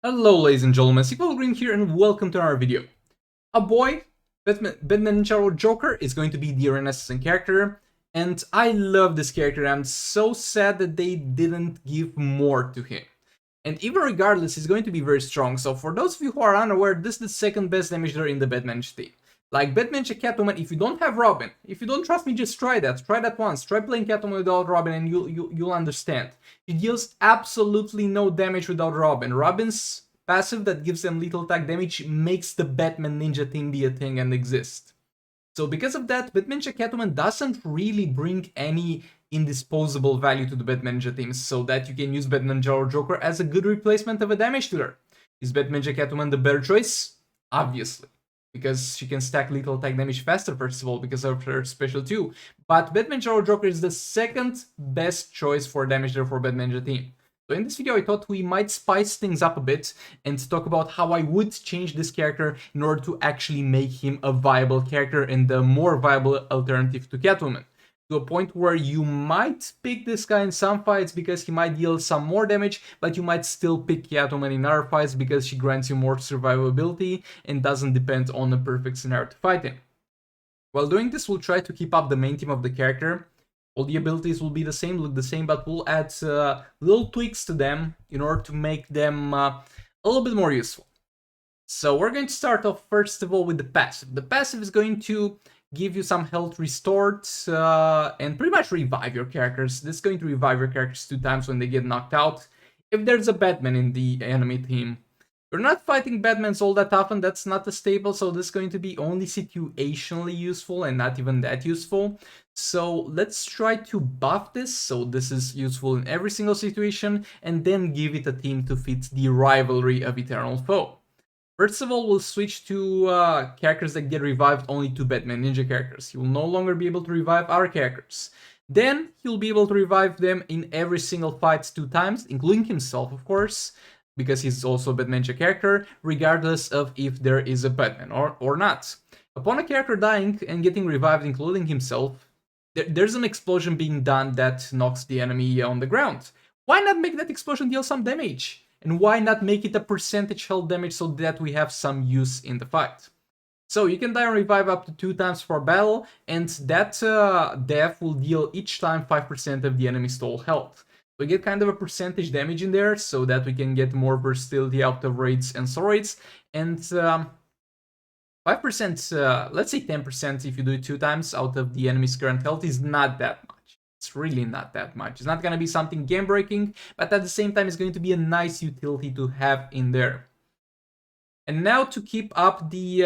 Hello ladies and gentlemen, Sequel Green here and welcome to our video. A boy, Batman Ninja Joker is going to be the Renaissance character, and I love this character. I'm so sad that they didn't give more to him. And even regardless, he's going to be very strong, so for those of you who are unaware, this is the second best damage dealer in the Batman team. Like Batman Catwoman, if you don't have Robin, if you don't trust me, just try that once. Try playing Catwoman without Robin and you'll understand. She deals absolutely no damage without Robin. Robin's passive that gives them lethal attack damage makes the Batman Ninja team be a thing and exist. So because of that, Batman Catwoman doesn't really bring any indisposable value to the Batman Ninja team, so that you can use Batman Ninja or Joker as a good replacement of a damage dealer. Is Batman Catwoman the better choice? Obviously, because she can stack lethal attack damage faster, first of all, because of her special 2. But Batman or Joker is the second best choice for damage dealer for Batman Ninja team. So in this video, I thought we might spice things up a bit and talk about how I would change this character in order to actually make him a viable character and a more viable alternative to Catwoman. To a point where you might pick this guy in some fights because he might deal some more damage, but you might still pick Catwoman in other fights because she grants you more survivability and doesn't depend on a perfect scenario to fight in. While doing this, we'll try to keep up the main theme of the character. All the abilities will be the same, look the same, but we'll add little tweaks to them in order to make them a little bit more useful. So we're going to start off first of all with the passive. The passive is going to give you some health restored and pretty much revive your characters. This is going to revive your characters 2 times when they get knocked out. If there's a Batman in the enemy team, you're not fighting Batmans all that often, that's not a staple, so this is going to be only situationally useful and not even that useful. So let's try to buff this, so this is useful in every single situation, and then give it a team to fit the rivalry of Eternal Foe. First of all, we'll switch to characters that get revived only to Batman Ninja characters. He will no longer be able to revive our characters. Then he'll be able to revive them in every single fight 2 times, including himself, of course, because he's also a Batman Ninja character, regardless of if there is a Batman or not. Upon a character dying and getting revived, including himself, there's an explosion being done that knocks the enemy on the ground. Why not make that explosion deal some damage? And why not make it a percentage health damage so that we have some use in the fight? So you can die and revive up to 2 times per battle, and that death will deal each time 5% of the enemy's total health. We get kind of a percentage damage in there so that we can get more versatility out of raids and soul raids. And 5%, let's say 10% if you do it 2 times out of the enemy's current health is not that much. It's really not that much. It's not going to be something game breaking, but at the same time it's going to be a nice utility to have in there. And now to keep up the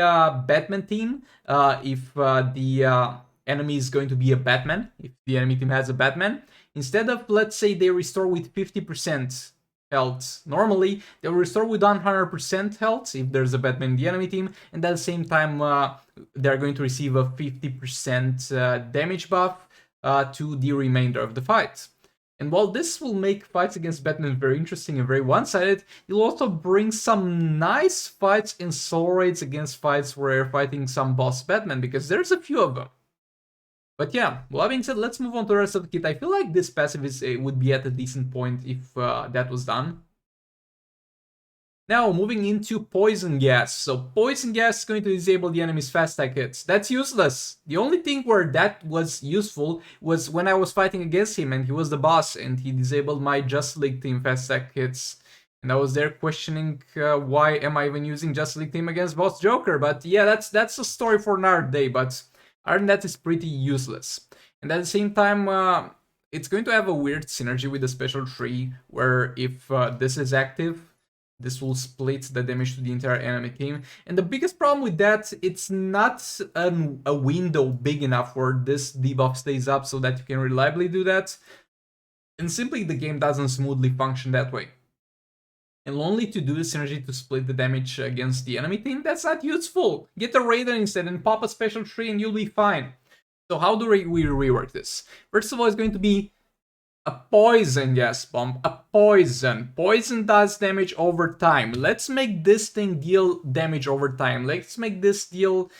Batman team, if the enemy is going to be a Batman, if the enemy team has a Batman, instead of, let's say, they restore with 50% health, normally they will restore with 100% health if there's a Batman in the enemy team, and at the same time they're going to receive a 50% damage buff to the remainder of the fight. And while this will make fights against Batman very interesting and very one-sided, it'll also bring some nice fights in soul raids against fights where you're fighting some boss Batman, because there's a few of them. But yeah, well, that being said, let's move on to the rest of the kit. I feel like this passive would be at a decent point if that was done. Now, moving into Poison Gas. So Poison Gas is going to disable the enemy's fast attack hits. That's useless. The only thing where that was useful was when I was fighting against him and he was the boss and he disabled my Justice League team fast attack hits. And I was there questioning why am I even using Justice League team against Boss Joker. But yeah, that's a story for another day. But other than that, is pretty useless. And at the same time, it's going to have a weird synergy with the special tree, where if this is active, this will split the damage to the entire enemy team. And the biggest problem with that, it's not a window big enough where this debuff stays up so that you can reliably do that. And simply the game doesn't smoothly function that way. And only to do the synergy to split the damage against the enemy team, that's not useful. Get a Raider instead and pop a special tree and you'll be fine. So how do we rework this? First of all, it's going to be a poison gas bomb. A poison. Poison does damage over time. Let's make this thing deal damage over time. Let's make this deal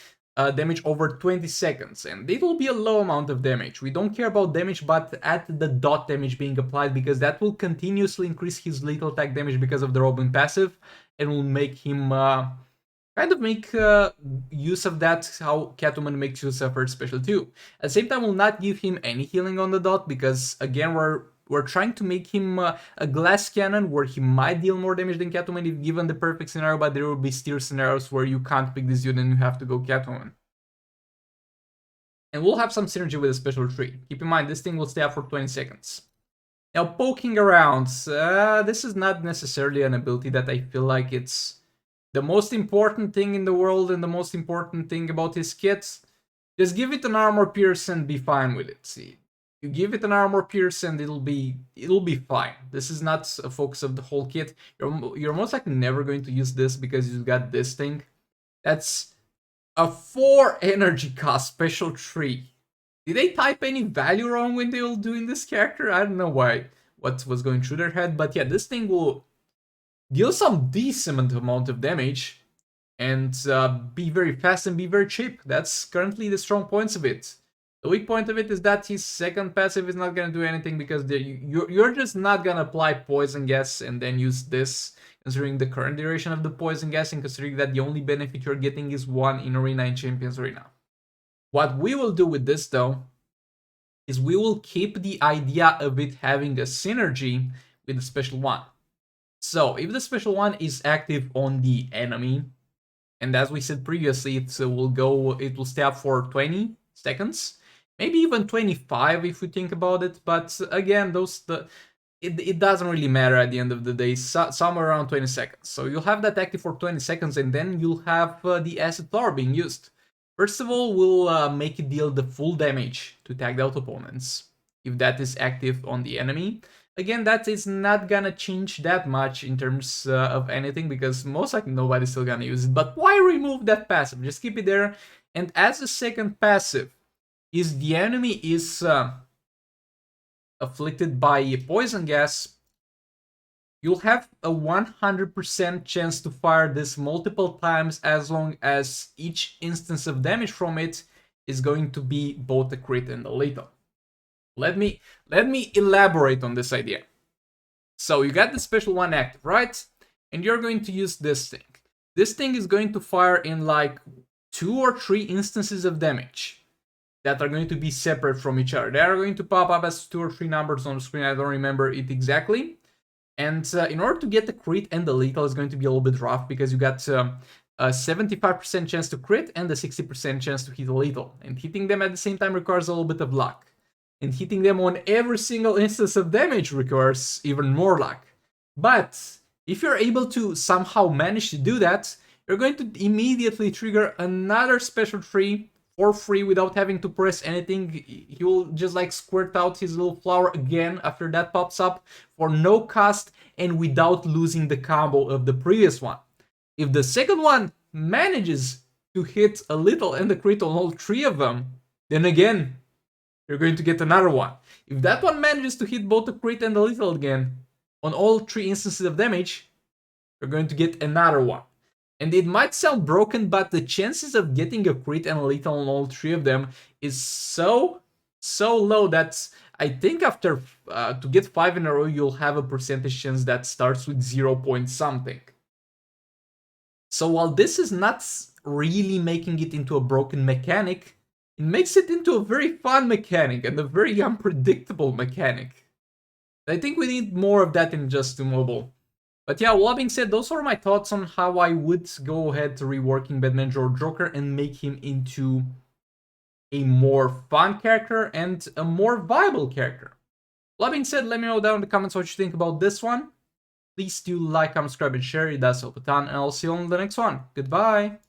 damage over 20 seconds, and it will be a low amount of damage. We don't care about damage, but at the dot damage being applied, because that will continuously increase his lethal attack damage because of the Robin passive, and will make him kind of make use of that, how Catwoman makes use of her special too. At the same time, will not give him any healing on the dot, because again, we're trying to make him a glass cannon where he might deal more damage than Catwoman if given the perfect scenario, but there will be still scenarios where you can't pick this unit and you have to go Catwoman. And we'll have some synergy with a special tree. Keep in mind, this thing will stay up for 20 seconds. Now, poking around. This is not necessarily an ability that I feel like it's the most important thing in the world and the most important thing about his kit. Just give it an armor pierce and be fine with it. See, you give it an armor pierce and it'll be fine. This is not a focus of the whole kit. You're most likely never going to use this because you got this thing. That's a 4 energy cost special tree. Did they type any value wrong when they were doing this character? I don't know what was going through their head, but yeah, this thing will deal some decent amount of damage and be very fast and be very cheap. That's currently the strong points of it. The weak point of it is that his second passive is not going to do anything, because you're just not going to apply poison gas and then use this, considering the current duration of the poison gas and considering that the only benefit you're getting is 1 in Arena and Champions Arena. What we will do with this though is we will keep the idea of it having a synergy with the special one. So if the special one is active on the enemy, and as we said previously, it will stay up for 20 seconds. Maybe even 25 if we think about it, but again, it doesn't really matter at the end of the day, somewhere around 20 seconds. So you'll have that active for 20 seconds, and then you'll have the acid flower being used. First of all, we'll make it deal the full damage to tagged out opponents, if that is active on the enemy. Again, that is not gonna change that much in terms of anything, because most likely nobody's still gonna use it. But why remove that passive? Just keep it there. And as a second passive, is the enemy is afflicted by a poison gas, you'll have a 100% chance to fire this multiple times, as long as each instance of damage from it is going to be both a crit and a lethal. Let me elaborate on this idea. So you got the special one active, right? And you're going to use this thing. This thing is going to fire in like 2 or 3 instances of damage that are going to be separate from each other. They are going to pop up as 2 or 3 numbers on the screen. I don't remember it exactly. And in order to get the crit and the lethal is going to be a little bit rough, because you got a 75% chance to crit and a 60% chance to hit a lethal. And hitting them at the same time requires a little bit of luck. And hitting them on every single instance of damage requires even more luck. But if you're able to somehow manage to do that, you're going to immediately trigger another special tree for free without having to press anything. He will just like squirt out his little flower again after that pops up for no cost and without losing the combo of the previous one. If the second one manages to hit a little and a crit on all 3 of them, then again, you're going to get another one. If that one manages to hit both the crit and the lethal again on all 3 instances of damage, you're going to get another one. And it might sound broken, but the chances of getting a crit and a lethal on all 3 of them is so low that I think after to get 5 in a row, you'll have a percentage chance that starts with 0 point something. So while this is not really making it into a broken mechanic, it makes it into a very fun mechanic and a very unpredictable mechanic. I think we need more of that in Just 2 Mobile. But yeah, all that being said, those are my thoughts on how I would go ahead to reworking Batman or Joker and make him into a more fun character and a more viable character. All that being said, let me know down in the comments what you think about this one. Please do like, comment, subscribe, and share. It does help a ton, and I'll see you on the next one. Goodbye!